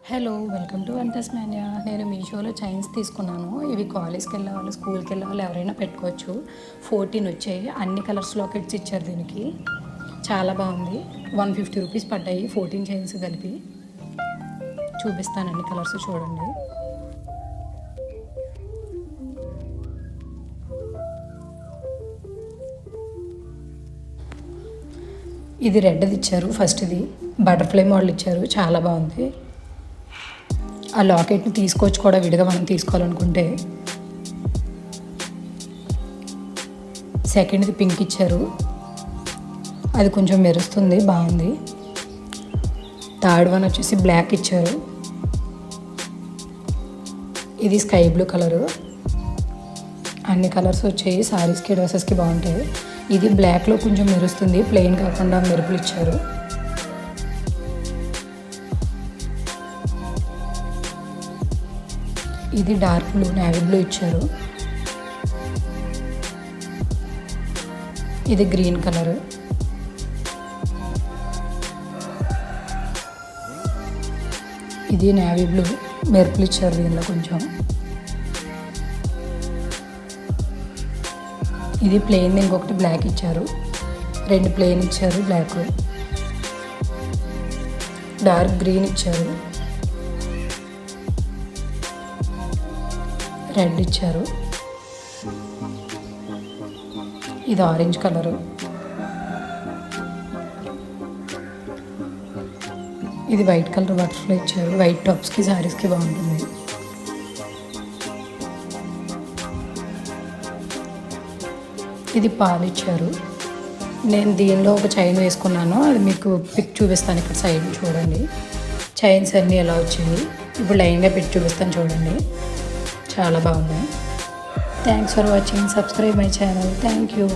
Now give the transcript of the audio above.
Hello welcome to one Tasmania. నేను మీషోలో chains తీసుకున్నాను. ఇవి కాలేజ్కి వెళ్ళే వాళ్ళు, స్కూల్కి వెళ్ళే వాళ్ళు ఎవరైనా పెట్టుకోవచ్చు. 14 వచ్చాయి. అన్ని కలర్స్ లాకెట్స్ ఇచ్చారు దీనికి. చాలా బాగుంది. 150 రూపీస్ పడ్డాయి 14 చైన్స్ కలిపి. చూపిస్తాను అన్ని కలర్స్ చూడండి. ఇది రెడ్ది ఇచ్చారు. ఫస్ట్ ఇది బటర్ఫ్లై మోడల్ ఇచ్చారు. చాలా బాగుంది. ఆ లాకెట్ని తీసుకోవచ్చు కూడా విడిగా మనం తీసుకోవాలనుకుంటే. సెకండ్ది పింక్ ఇచ్చారు. అది కొంచెం మెరుస్తుంది, బాగుంది. థర్డ్ వన్ వచ్చేసి బ్లాక్ ఇచ్చారు. ఇది స్కై బ్లూ కలరు. అన్ని కలర్స్ వచ్చాయి. సారీస్కి డ్రెస్సెస్కి బాగుంటాయి. ఇది బ్లాక్లో కొంచెం మెరుస్తుంది, ప్లెయిన్ కాకుండా మెరుపులు ఇచ్చారు. ఇది డార్క్ బ్లూ, నేవీ బ్లూ ఇచ్చారు. ఇది గ్రీన్ కలరు. ఇది నేవీ బ్లూ, మెరుపులు ఇచ్చారు దీనిలో కొంచెం. ఇది ప్లెయిన్, ఇంకొకటి బ్లాక్ ఇచ్చారు. రెండు ప్లెయిన్ ఇచ్చారు, బ్లాక్. డార్క్ గ్రీన్ ఇచ్చారు. రెడ్ ఇచ్చారు. ఇది ఆరెంజ్ కలరు. ఇది వైట్ కలర్ బటర్ఫ్లై ఇచ్చారు. వైట్ టాప్స్కి శారీస్కి బాగుంటుంది. ఇది పాలు ఇచ్చారు. నేను దీనిలో ఒక చైన్ వేసుకున్నాను. అది మీకు పిక్ చూపిస్తాను. ఇక్కడ సైడ్ చూడండి. చైన్స్ అన్నీ ఎలా వచ్చాయి. ఇప్పుడు లైన్గా పెట్టి చూపిస్తాను చూడండి. చాలా బాగున్నాయి. Thanks for watching. Subscribe my channel. Thank you.